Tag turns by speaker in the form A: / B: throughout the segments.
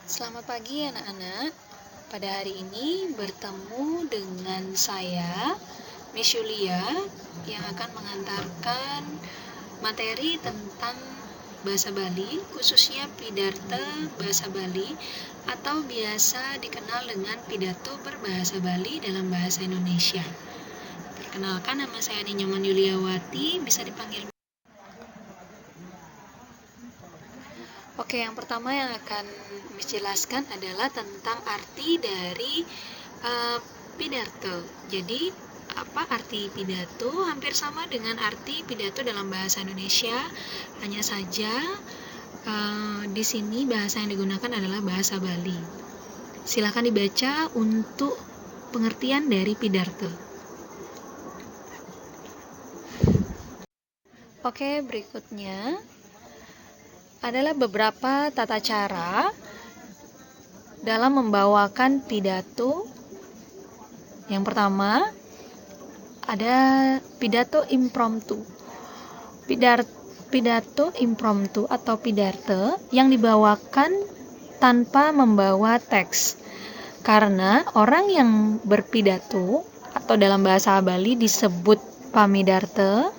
A: Selamat pagi anak-anak. Pada hari ini bertemu dengan saya, Miss Yulia, yang akan mengantarkan materi tentang bahasa Bali, khususnya pidarta bahasa Bali atau biasa dikenal dengan pidato berbahasa Bali dalam bahasa Indonesia. Perkenalkan, nama saya Ninyoman Yuliawati, bisa dipanggil. Oke, yang pertama yang akan Miss jelaskan adalah tentang arti dari pidato. Jadi, apa arti pidato? Hampir sama dengan arti pidato dalam bahasa Indonesia, hanya saja di sini bahasa yang digunakan adalah bahasa Bali. Silakan dibaca untuk pengertian dari pidato. Oke, berikutnya adalah beberapa tata cara dalam membawakan pidato. Yang pertama, ada pidato impromptu. Pidato impromptu atau pidato yang dibawakan tanpa membawa teks. Karena orang yang berpidato atau dalam bahasa Bali disebut pamidarta,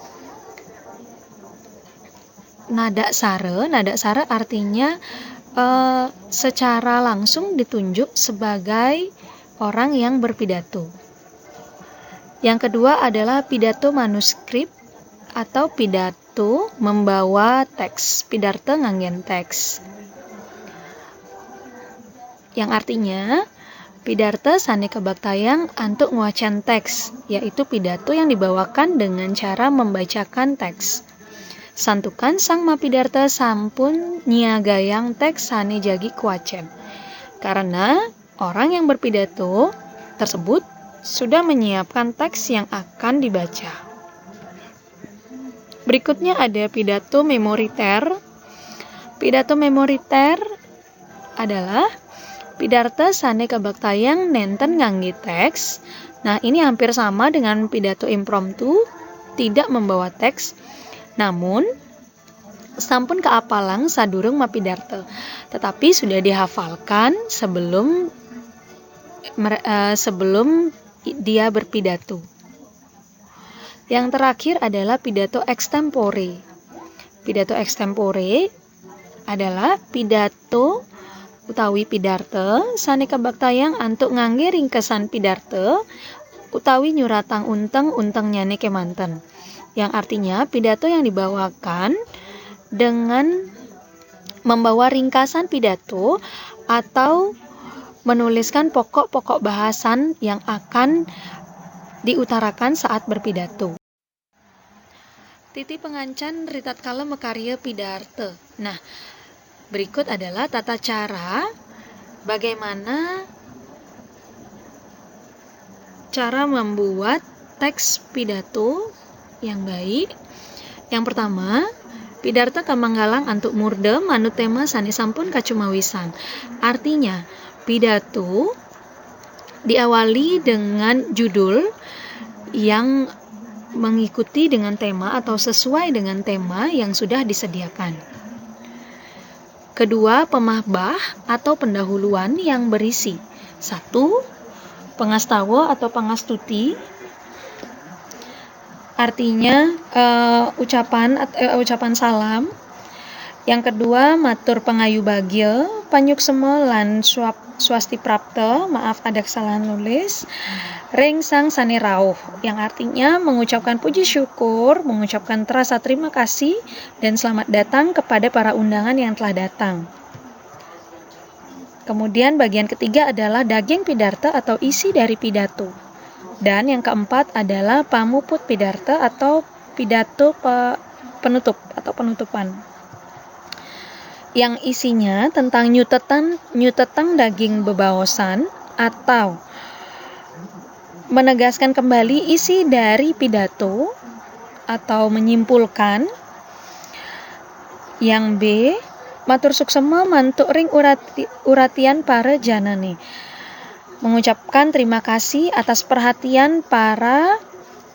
A: nada sara artinya secara langsung ditunjuk sebagai orang yang berpidato. Yang kedua adalah pidato manuskrip atau pidato membawa teks, pidarta nganggen teks. Yang artinya pidarta sane kebaktayang antuk nguacan teks, yaitu pidato yang dibawakan dengan cara membacakan teks. Santukan sang mapidarta sampun nyiagayang teks sane jagi kuacen. Karena orang yang berpidato tersebut sudah menyiapkan teks yang akan dibaca. Berikutnya ada pidato memoriter. Pidato memoriter adalah pidarta sane kabaktayang nenten ngangge teks. Nah, ini hampir sama dengan pidato impromptu, tidak membawa teks. Namun, sampun kaapalang sadurung mapidarta, tetapi sudah dihafalkan sebelum dia berpidato. Yang terakhir adalah pidato extempore. Pidato extempore adalah pidato utawi pidarta sane kabaktayang antuk ngangge ringkesan pidarta utawi nyuratang unteng nyane kemanten. Yang artinya pidato yang dibawakan dengan membawa ringkasan pidato atau menuliskan pokok-pokok bahasan yang akan diutarakan saat berpidato. Titi pengancan ritatkala mekarya pidarta. Nah, berikut adalah tata cara bagaimana cara membuat teks pidato yang baik. Yang pertama, pidarta kamanggalang antuk murde manut tema sane sampun kacumawisan. Artinya, pidato diawali dengan judul yang mengikuti dengan tema atau sesuai dengan tema yang sudah disediakan. Kedua, pemahbah atau pendahuluan yang berisi 1. Pengastawa atau pangastuti, artinya ucapan salam. Yang kedua, matur pengayu bagya, panyuksema lan swasti prapta, maaf ada kesalahan nulis, ring sang sane rauh, yang artinya mengucapkan puji syukur, mengucapkan rasa terima kasih dan selamat datang kepada para undangan yang telah datang. Kemudian bagian ketiga adalah daging pidarta atau isi dari pidato. Dan yang keempat adalah pamuput pidarta atau pidato penutup atau penutupan. Yang isinya tentang nyutetang daging bebaosan atau menegaskan kembali isi dari pidato atau menyimpulkan. Yang B, matur suksema mantuk ring uratian para janane, mengucapkan terima kasih atas perhatian para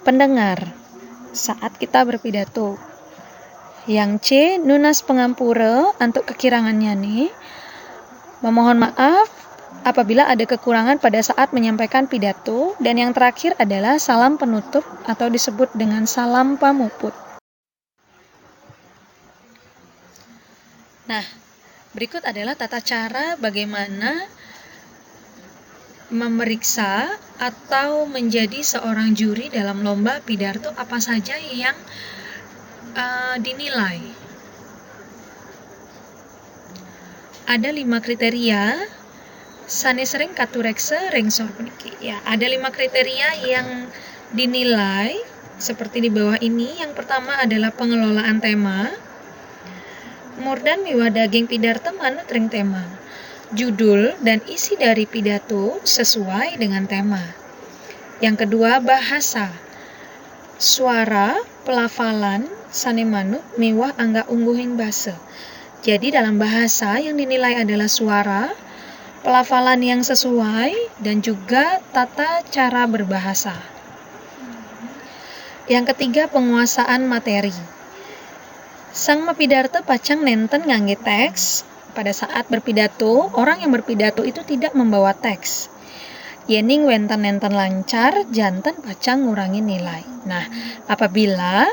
A: pendengar saat kita berpidato. Yang C, nunas pengampura untuk kekirangannya nih, Memohon maaf apabila ada kekurangan pada saat menyampaikan pidato, dan yang terakhir adalah salam penutup atau disebut dengan salam pamuput. Nah, berikut adalah tata cara bagaimana memeriksa atau menjadi seorang juri dalam lomba pidato apa saja yang dinilai. Ada 5 kriteria. Sanesring katurekse rengsor puniki. Ya, ada 5 kriteria yang dinilai seperti di bawah ini. Yang pertama adalah pengelolaan tema. Murdan miwah daging pidarto manut ring tema. Judul dan isi dari pidato sesuai dengan tema. Yang kedua, bahasa. Suara, pelafalan, sane manut miwah angga ungguhing basa. Jadi dalam bahasa yang dinilai adalah suara, pelafalan yang sesuai, dan juga tata cara berbahasa. Yang ketiga, penguasaan materi. Sang mapidarto pacang nenten ngangge teks. Pada saat berpidato, orang yang berpidato itu tidak membawa teks. Yening wenten-nenten lancar, janten pacang ngurangi nilai. Nah, apabila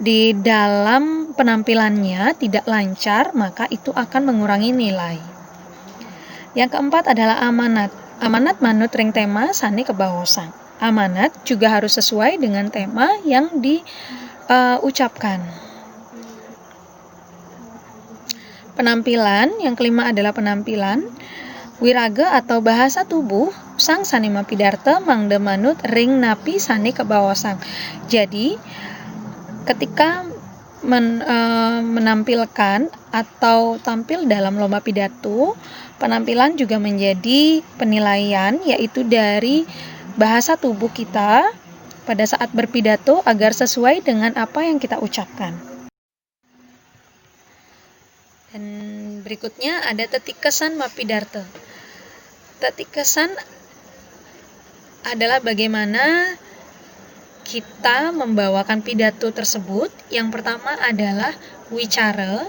A: di dalam penampilannya tidak lancar, maka itu akan mengurangi nilai. Yang keempat adalah amanat. Amanat manut ring tema sane kebawosan. Amanat juga harus sesuai dengan tema yang diucapkan. Penampilan, yang kelima adalah penampilan. Wiraga atau bahasa tubuh sang sane mapidarto mangde manut ring napi sane kebawosan. Jadi ketika menampilkan atau tampil dalam lomba pidato, penampilan juga menjadi penilaian, yaitu dari bahasa tubuh kita pada saat berpidato agar sesuai dengan apa yang kita ucapkan. Dan berikutnya ada tetikesan mapidarto. Tetikesan adalah bagaimana kita membawakan pidato tersebut. Yang pertama adalah wicara.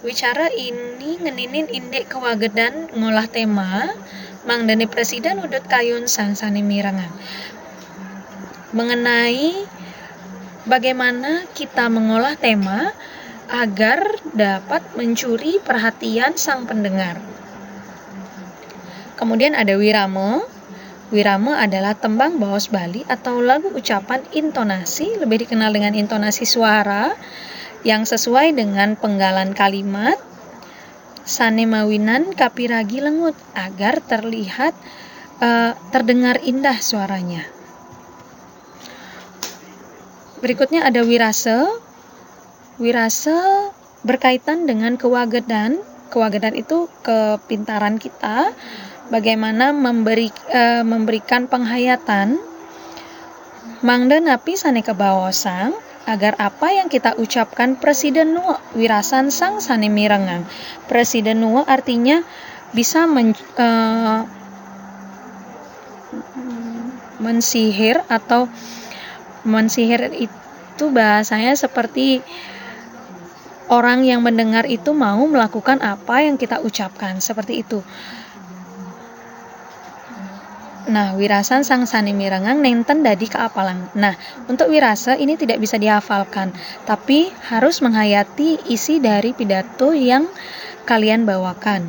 A: Wicara ini ngeninin indek kewagedan ngolah tema mangdane presiden udut kayun sang sane mirengan. Mengenai bagaimana kita mengolah tema agar dapat mencuri perhatian sang pendengar. Kemudian ada wirama. Wirama adalah tembang baos Bali atau lagu ucapan intonasi, lebih dikenal dengan intonasi suara, yang sesuai dengan penggalan kalimat, sane mawinan kapiragi lengut, agar terlihat terdengar indah suaranya. Berikutnya ada wirase. Wirase berkaitan dengan kewagedan. Kewagedan itu kepintaran kita, bagaimana memberikan penghayatan mangde napi sane kebawosan, agar apa yang kita ucapkan presiden nuwa wirasan sang sane mirengang. Presiden nuwa artinya bisa mensihir, atau mensihir itu bahasanya seperti orang yang mendengar itu mau melakukan apa yang kita ucapkan, seperti itu. Nah, wirasan sang sane mirengang nenten dadi kaapalang. Nah, untuk wirasa ini tidak bisa dihafalkan, tapi harus menghayati isi dari pidato yang kalian bawakan.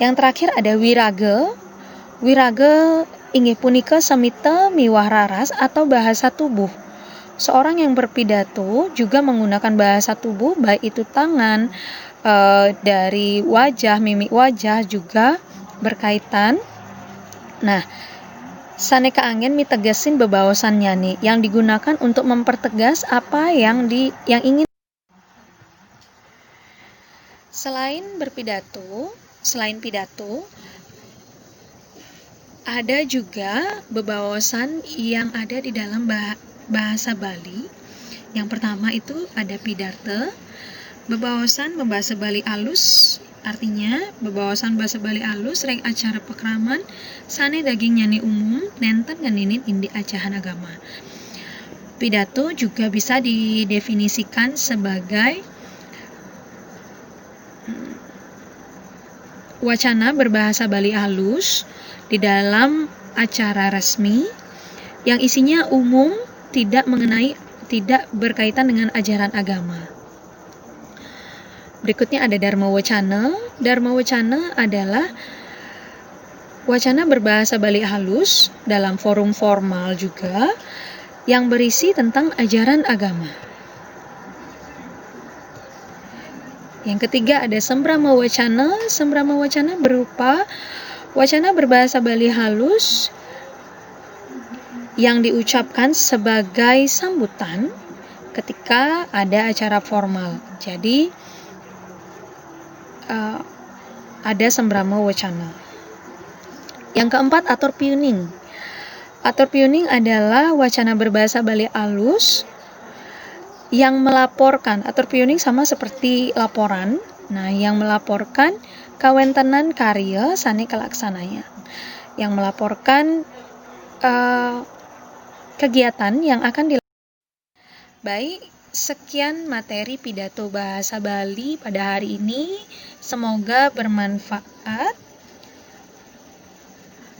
A: Yang terakhir ada wiraga. Wiraga inggih punika semita miwah raras atau bahasa tubuh. Seorang yang berpidato juga menggunakan bahasa tubuh, baik itu tangan, dari wajah, mimik wajah juga berkaitan. Nah, sane kaanggen mitegesin bebaosan nyani yang digunakan untuk mempertegas apa yang ingin. Selain pidato, ada juga bebaosan yang ada di dalam bahasa Bali. Yang pertama itu ada pidarto. Bebaosan membahasa Bali alus, artinya bebaosan bahasa Bali alus reng acara pekraman sane daging nyani umum nenten ngeninin indi acahan agama. Pidato juga bisa didefinisikan sebagai wacana berbahasa Bali halus di dalam acara resmi yang isinya umum, tidak berkaitan dengan ajaran agama. Berikutnya ada Dharma Wacana. Dharma Wacana adalah wacana berbahasa Bali halus dalam forum formal juga yang berisi tentang ajaran agama. Yang ketiga ada Sembrama Wacana. Sembrama Wacana berupa wacana berbahasa Bali halus yang diucapkan sebagai sambutan ketika ada acara formal. Jadi ada Sembrama Wacana. Yang keempat Atur Piuning. Atur Piuning adalah wacana berbahasa Bali halus yang melaporkan. Atur Piuning sama seperti laporan. Nah, yang melaporkan kawentenan karya sane kalaksanaya. Yang melaporkan kegiatan yang akan dilakukan. Baik, sekian materi pidato bahasa Bali pada hari ini. Semoga bermanfaat.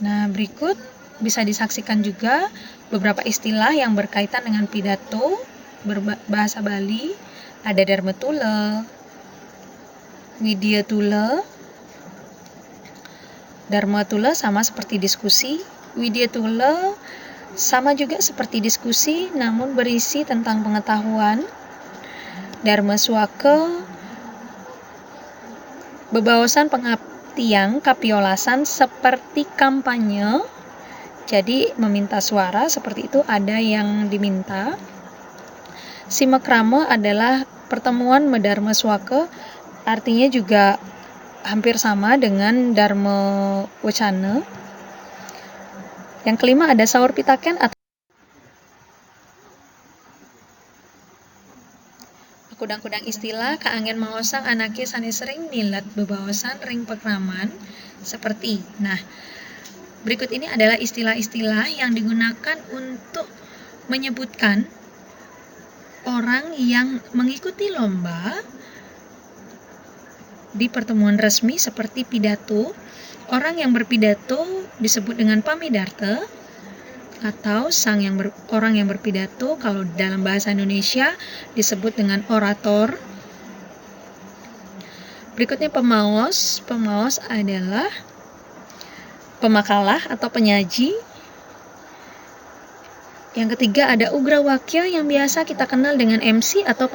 A: Nah, berikut bisa disaksikan juga beberapa istilah yang berkaitan dengan pidato berbahasa Bali. Ada Dharma Tula, Widya Tula. Dharma Tula sama seperti diskusi. Widya Tula sama juga seperti diskusi namun berisi tentang pengetahuan. Dharma Swaka bebaosan pengabdian kapiolasan seperti kampanye. Jadi meminta suara seperti itu, ada yang diminta. Simakrama adalah pertemuan Dharma Swaka, artinya juga hampir sama dengan Dharma Wacana. Yang kelima ada Saur Pitaken atau kudang-kudang istilah kaangen mangosang anake sane sering nilat bebaosan ring pekraman seperti. Nah, berikut ini adalah istilah-istilah yang digunakan untuk menyebutkan orang yang mengikuti lomba di pertemuan resmi seperti pidato. Orang yang berpidato disebut dengan pamidarta atau orang yang berpidato kalau dalam bahasa Indonesia disebut dengan orator. Berikutnya pemaos. Pemaos adalah pemakalah atau penyaji. Yang ketiga ada ugrawakya yang biasa kita kenal dengan MC atau